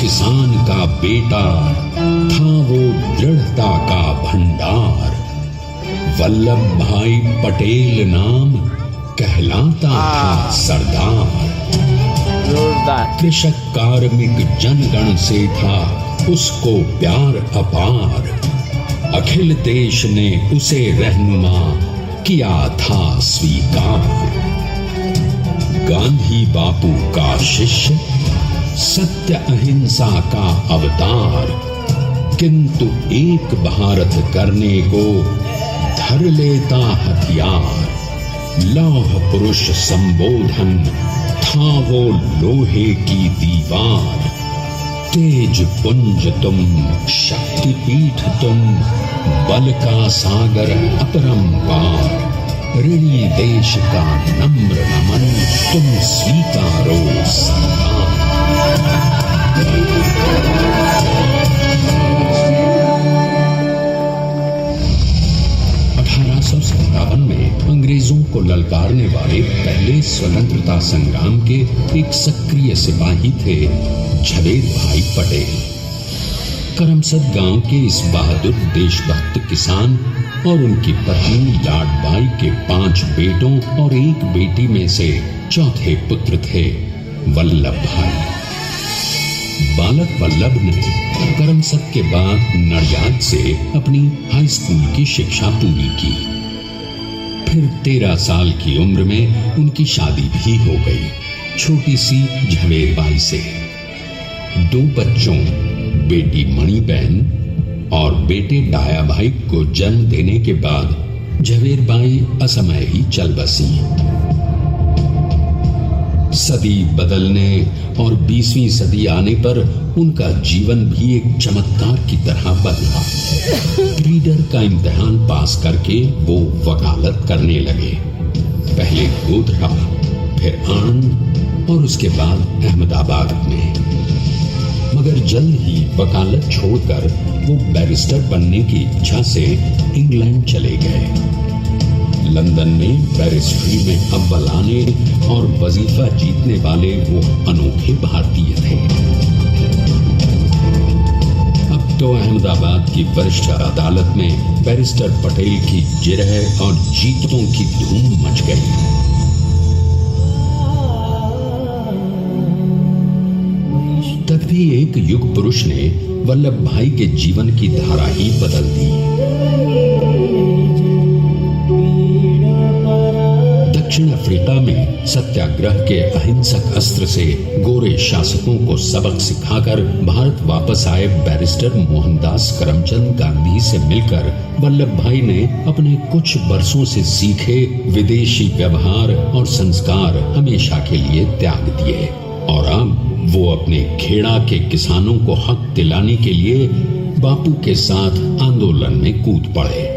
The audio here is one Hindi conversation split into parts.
किसान का बेटा था वो दृढ़ता का भंडार। वल्लभ भाई पटेल नाम कहलाता था सरदार। कृषक कार्मिक जनगण से था उसको प्यार अपार। अखिल देश ने उसे रहनुमा किया था स्वीकार। गांधी बापू का शिष्य, सत्य अहिंसा का अवतार, किंतु एक भारत करने को धर लेता हथियार। लौह पुरुष संबोधन था वो लोहे की दीवार। तेज पुंज तुम, शक्ति पीठ तुम, बल का सागर अपरंपार। ऋणी देश का नम्र नमन, तुम स्वीकारो सम्मान। 1857 में अंग्रेजों को ललकारने वाले पहले स्वतंत्रता संग्राम के एक सक्रिय सिपाही थे झवेर भाई पटेल। करमसद गांव के इस बहादुर देशभक्त किसान और उनकी पत्नी लाडबाई के 5 बेटों और 1 बेटी में से चौथे पुत्र थे वल्लभ भाई। बालक वल्लभ ने करमसद के बाद नडियाद से अपनी हाई स्कूल की शिक्षा पूरी की। फिर 13 साल की उम्र में उनकी शादी भी हो गई, छोटी सी झवेर बाई से। 2 बच्चों, बेटी मणिबेन और बेटे डाया भाई को जन्म देने के बाद झवेर बाई असमय ही चल बसी। सदी बदलने और 20वीं सदी आने पर उनका जीवन भी एक चमत्कार की तरह बदला। रीडर का इम्तिहान पास करके वो वकालत करने लगे। पहले गोधरा, फिर आणंद और उसके बाद अहमदाबाद में। मगर जल्द ही वकालत छोड़कर वो बैरिस्टर बनने की इच्छा से इंग्लैंड चले गए। लंदन में बैरिस्ट्री में अव्वल आने और वजीफा जीतने वाले वो अनोखे भारतीय थे। अब तो अहमदाबाद की वरिष्ठ अदालत में बैरिस्टर पटेल की जिरह और जीतों की धूम मच गई। तब भी एक युग पुरुष ने वल्लभ भाई के जीवन की धारा ही बदल दी। दक्षिण दक्षिण अफ्रीका में सत्याग्रह के अहिंसक अस्त्र से गोरे शासकों को सबक सिखाकर भारत वापस आए बैरिस्टर मोहनदास करमचंद गांधी से मिलकर वल्लभ भाई ने अपने कुछ बरसों से सीखे विदेशी व्यवहार और संस्कार हमेशा के लिए त्याग दिए और अब वो अपने खेड़ा के किसानों को हक दिलाने के लिए बापू के साथ आंदोलन में कूद पड़े।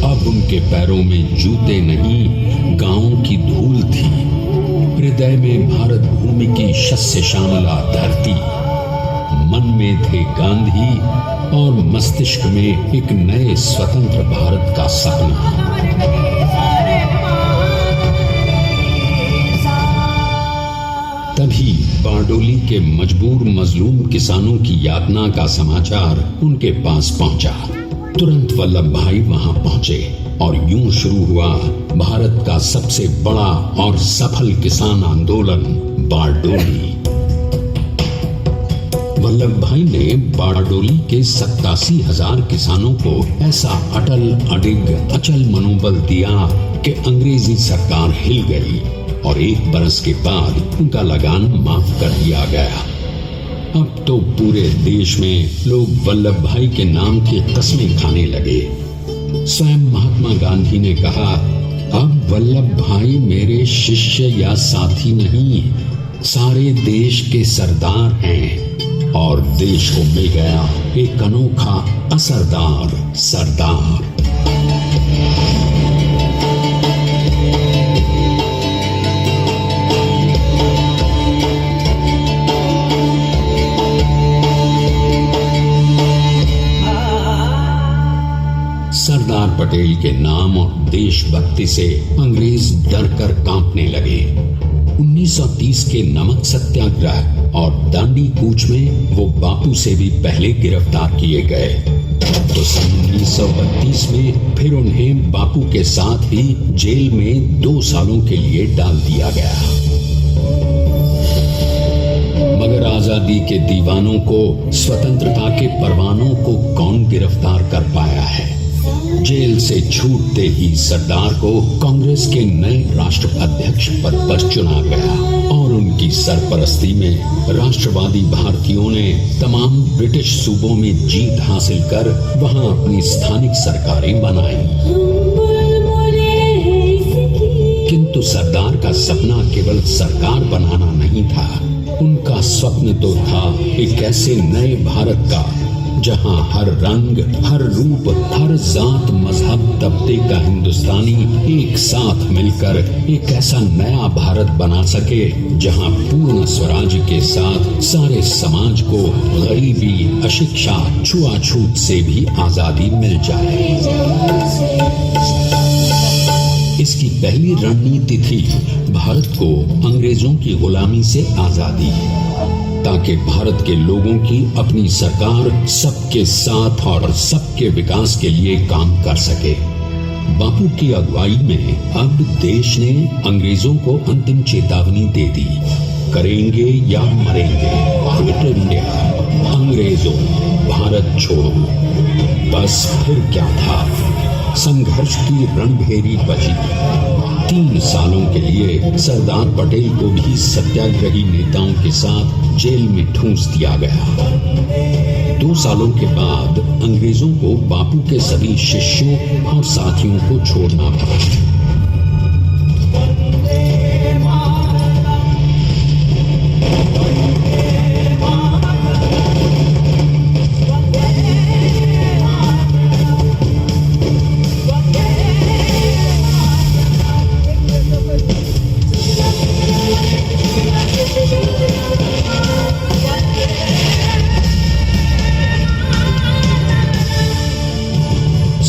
अब उनके पैरों में जूते नहीं, गांवों की धूल थी। हृदय में भारत भूमि की शस्य श्यामला धरती, मन में थे गांधी और मस्तिष्क में एक नए स्वतंत्र भारत का सपना। तभी बारडोली के मजबूर मजलूम किसानों की यातना का समाचार उनके पास पहुंचा। तुरंत वल्लभ भाई वहां पहुंचे और यूं शुरू हुआ भारत का सबसे बड़ा और सफल किसान आंदोलन बारडोली। वल्लभ भाई ने बारडोली के 87,000 किसानों को ऐसा अटल अडिग अचल मनोबल दिया कि अंग्रेजी सरकार हिल गई और 1 बरस के बाद उनका लगान माफ कर दिया गया। अब तो पूरे देश में लोग वल्लभ भाई के नाम की कस्में खाने लगे। स्वयं महात्मा गांधी ने कहा, अब वल्लभ भाई मेरे शिष्य या साथी नहीं, सारे देश के सरदार हैं और देश को मिल गया एक अनोखा असरदार सरदार। सरदार पटेल के नाम और देशभक्ति से अंग्रेज डर कर कांपने लगे। 1930 के नमक सत्याग्रह और दांडी कूच में वो बापू से भी पहले गिरफ्तार किए गए। तो सन 1932 में फिर उन्हें बापू के साथ ही जेल में 2 सालों के लिए डाल दिया गया। मगर आजादी के दीवानों को, स्वतंत्रता के परवानों को कौन गिरफ्तार कर पाया है? जेल से छूटते ही सरदार को कांग्रेस के नए राष्ट्राध्यक्ष पद पर चुना गया और उनकी सरपरस्ती में राष्ट्रवादी भारतीयों ने तमाम ब्रिटिश सूबों में जीत हासिल कर वहां अपनी स्थानिक सरकारें बनाई। किंतु सरदार का सपना केवल सरकार बनाना नहीं था। उनका स्वप्न तो था एक ऐसे नए भारत का जहां हर रंग, हर रूप, हर जात, मजहब, तबके का हिंदुस्तानी एक साथ मिलकर एक ऐसा नया भारत बना सके जहां पूर्ण स्वराज्य के साथ सारे समाज को गरीबी, अशिक्षा, छुआछूत से भी आजादी मिल जाए। इसकी पहली रणनीति थी भारत को अंग्रेजों की गुलामी से आजादी, ताकि भारत के लोगों की अपनी सरकार सबके साथ और सबके विकास के लिए काम कर सके। बापू की अगुवाई में अब देश ने अंग्रेजों को अंतिम चेतावनी दे दी, करेंगे या मरेंगे, क्विट इंडिया, अंग्रेजों भारत छोड़ो। बस फिर क्या था, संघर्ष की रणभेरी बजी। 3 सालों के लिए सरदार पटेल को भी सत्याग्रही नेताओं के साथ जेल में ठूंस दिया गया। 2 सालों के बाद अंग्रेजों को बापू के सभी शिष्यों और साथियों को छोड़ना पड़ा।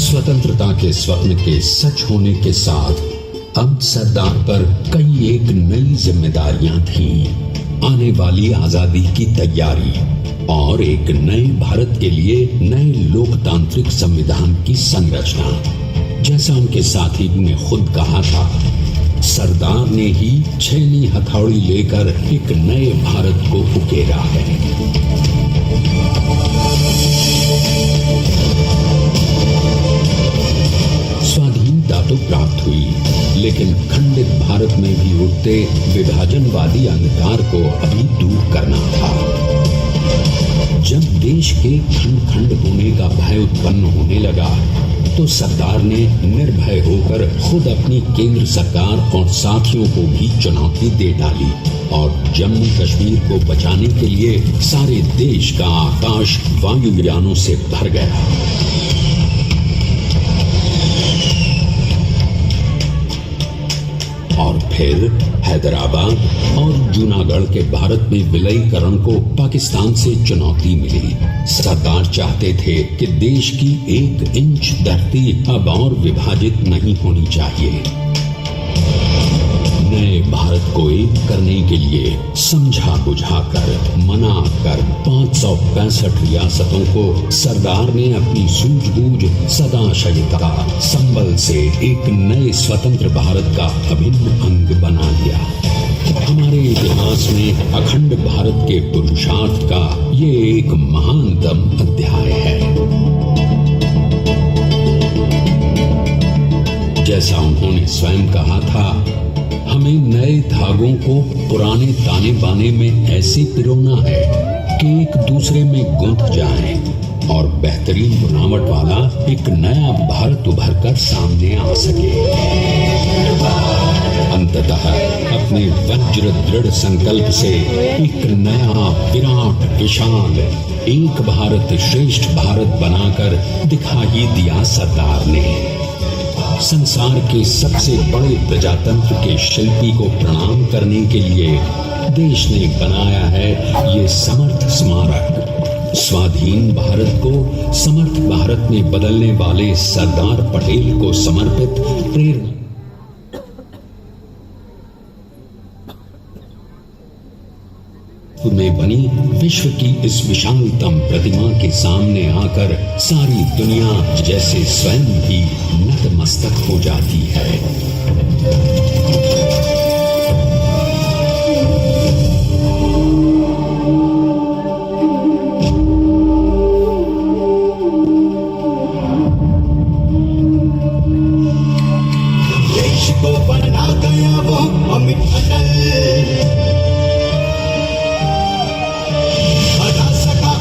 स्वतंत्रता के स्वप्न के सच होने के साथ अब सरदार पर कई एक नई जिम्मेदारियां थीं। आने वाली आजादी की तैयारी और एक नए भारत के लिए नए लोकतांत्रिक संविधान की संरचना। जैसा उनके साथी ने खुद कहा था, सरदार ने ही छेनी हथौड़ी लेकर एक नए भारत को उकेरा है। स्वाधीनता तो प्राप्त हुई, लेकिन खंडित में भी उठते विभाजनवादी अंधकार को अभी दूर करना था। जब देश के खंड खंड होने का भय उत्पन्न होने लगा तो सरदार ने निर्भय होकर खुद अपनी केंद्र सरकार और साथियों को भी चुनौती दे डाली और जम्मू कश्मीर को बचाने के लिए सारे देश का आकाश वायुयानों से भर गया। और फिर हैदराबाद और जूनागढ़ के भारत में विलयीकरण को पाकिस्तान से चुनौती मिली। सरदार चाहते थे कि देश की 1 इंच धरती अब और विभाजित नहीं होनी चाहिए। नए भारत को एक करने के लिए समझा बुझाकर मना कर 565 रियासतों को सरदार ने अपनी सूझबूझ सदाशयता संबल से एक नए स्वतंत्र भारत का अभिन्न अंग बना दिया। हमारे इतिहास में अखंड भारत के पुरुषार्थ का ये एक महानतम अध्याय है। जैसा उन्होंने स्वयं कहा था, हमें नए धागों को पुराने ताने बाने में ऐसे पिरोना है कि एक दूसरे में गुंथ जाएं और बेहतरीन बनावट वाला एक नया भारत उभर कर सामने आ सके। अंततः अपने वज्र दृढ़ संकल्प से एक नया विराट विशाल एक भारत श्रेष्ठ भारत बनाकर दिखा ही दिया सरदार ने। संसार के सबसे बड़े प्रजातंत्र के शिल्पी को प्रणाम करने के लिए देश ने बनाया है ये समर्थ स्मारक। स्वाधीन भारत को समर्थ भारत में बदलने वाले सरदार पटेल को समर्पित प्रेरणा में बनी विश्व की इस विशालतम प्रतिमा के सामने आकर सारी दुनिया जैसे स्वयं भी नतमस्तक हो जाती है। देश को बना गया वो अमित अटल,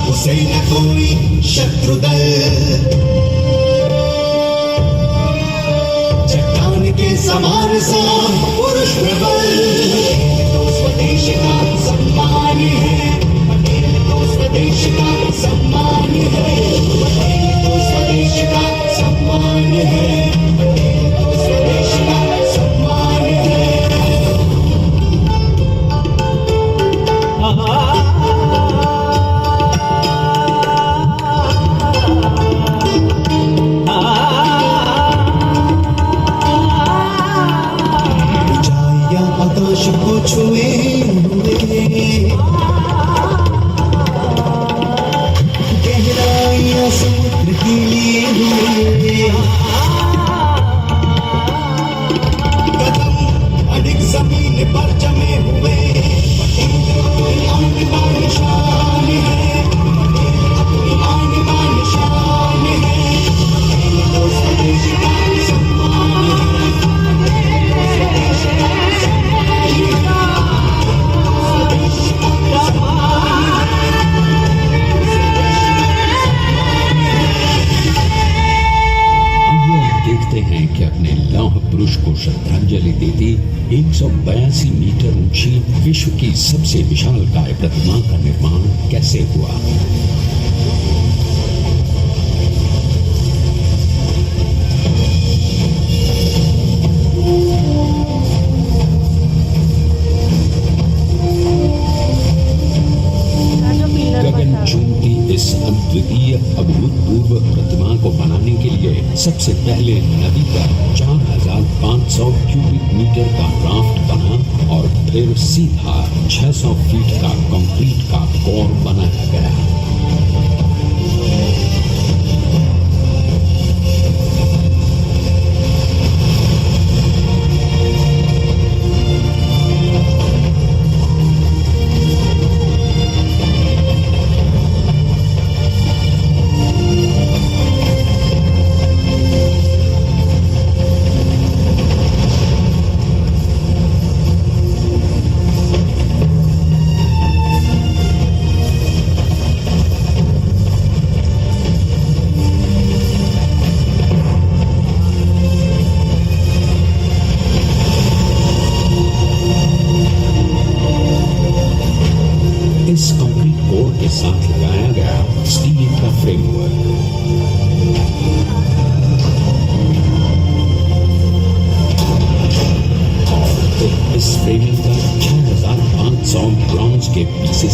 उसे न कोई शत्रु दल। चट्टान के समान सा पुरुष प्रबल, तो स्वदेश का सम्मान है। पटेल तो स्वदेश का सम्मान है। पटेल तो स्वदेश का सम्मान है। पटेल तो स्वदेश का सम्मान है। आकाश को छुए हुए गहराइयां समुद्र के लिए हुए, कदम अडिग जमीन पर जमे हुए। पटेल अपनी आन बान शान है। पटेल अपनी आन बान शान है। पटेल तो स्वदेश का सम्मान है। स्वदेश का देखते हैं कि अपने लौह पुरुष को श्रद्धांजलि देती 182 मीटर ऊंची विश्व की सबसे विशालकाय प्रतिमा का निर्माण कैसे हुआ। गगन चुंबती इस अद्वितीय अभूतपूर्व प्रतिमा को बनाने के लिए सबसे पहले नदी पर 4500 क्यूबिक मीटर का राफ्ट बना और फिर सीधा 600 फीट का कंक्रीट का कोर बनाया गया।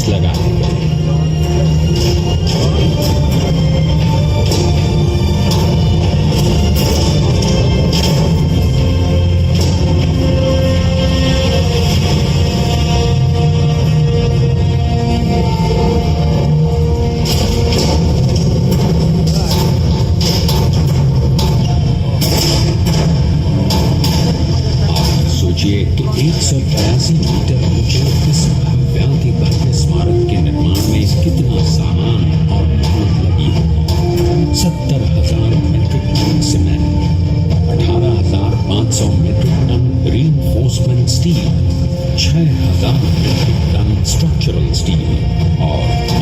बैनर्स लगाए गए। सोचिए कि 182 मीटर ऊंचे इस भव्याति भव्य स्मारक के निर्माण में कितना सामान और मेहनत लगी है। 70,000 metric tonne cement, 18,500 metric tonne reinforcement steel, 6,000 metric tonne structural steel और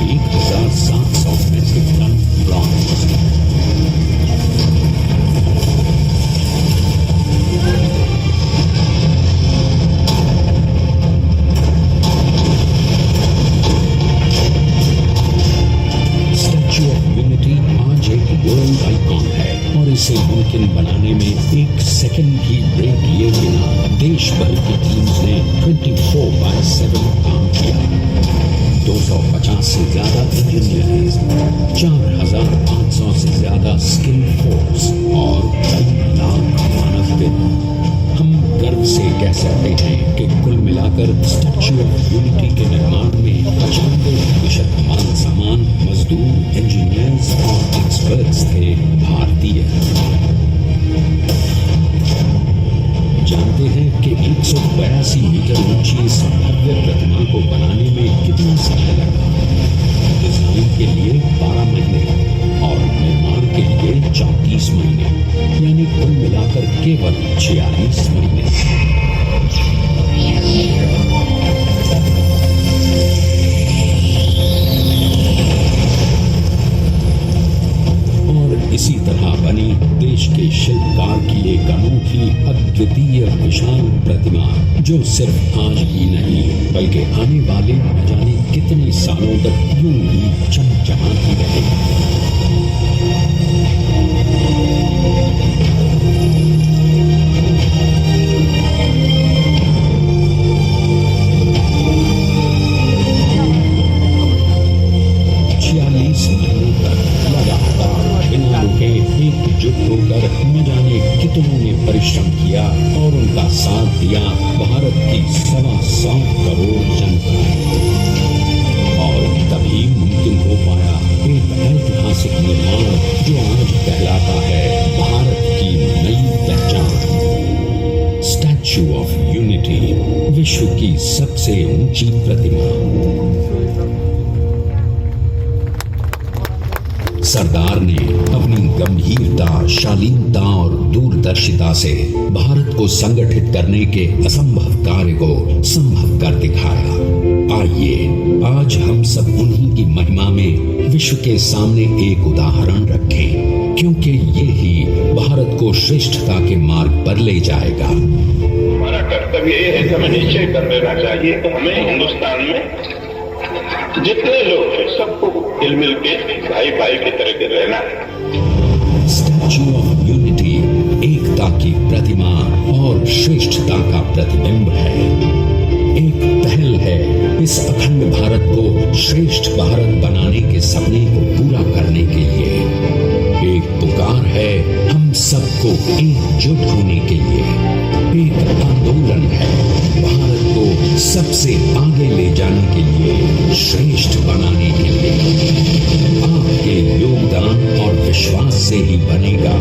1,700 मेट्रिक टन ब्रॉन्ज। आज एक वर्ल्ड आइकॉन है और इसे मुमकिन बनाने में एक सेकंड भी ब्रेक लिए बिना देश भर की टीम्स ने 24/7 काम किया। 250 से ज्यादा इंजीनियर्स, 4,500 से ज्यादा स्किल फोर्स और कई लाख मानव दिन। हम गर्व से कह सकते हैं कि कुल मिलाकर स्टैच्यू ऑफ यूनिटी के निर्माण में 95% माल सामान, मजदूर, इंजीनियर्स और एक्सपर्ट्स थे भारतीय। जानते हैं कि 182 मीटर ऊंची इस भव्य प्रतिमा को बनाने में कितना समय लगा। डिजाइन के लिए 12 महीने और निर्माण के लिए 34 महीने, यानी कुल मिलाकर केवल 46 महीने। और इसी तरह बनी देश के शिल्पकार की एक अनूठी, अद्वितीय, विशाल प्रतिमा, जो सिर्फ आज ही नहीं बल्कि आने वाले न जाने कितने सालों तक यूं ही चमचमाती रहेगी। एकजुट होकर न जाने कितनों ने परिश्रम किया और उनका साथ दिया भारत की 125 करोड़ जनता। और तभी मुमकिन हो पाया एक ऐतिहासिक निर्माण जो आज कहलाता है भारत की नई पहचान। स्टैच्यू ऑफ यूनिटी, विश्व की सबसे ऊंची प्रतिमा। सरदार ने अपनी गंभीरता, शालीनता और दूरदर्शिता से भारत को संगठित करने के असंभव कार्य को संभव कर दिखाया। आइए आज हम सब उन्हीं की महिमा में विश्व के सामने एक उदाहरण रखें, क्योंकि ये ही भारत को श्रेष्ठता के मार्ग पर ले जाएगा। हमारा कर्तव्य ये है कि हमें निश्चय कर लेना चाहिए कि हमें हिंदुस्तान में जितने लोग हैं सबको मिल के भाई भाई की तरह के रहना है। स्टैच्यू ऑफ यूनिटी एकता की प्रतिमा और श्रेष्ठता का प्रतिबिंब है। एक पहल है इस अखंड भारत को श्रेष्ठ भारत बनाने के सपने को पूरा करने के लिए। एक पुकार है हम सबको एकजुट होने के लिए। एक आंदोलन है भारत को सबसे आगे ले जाने के लिए, श्रेष्ठ बनाने के लिए। आपके योगदान और विश्वास से ही बनेगा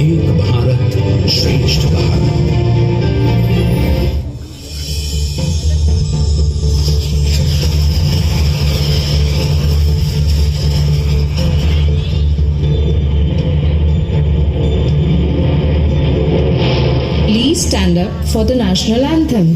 एक भारत, श्रेष्ठ Bharat. Please stand up for the national anthem.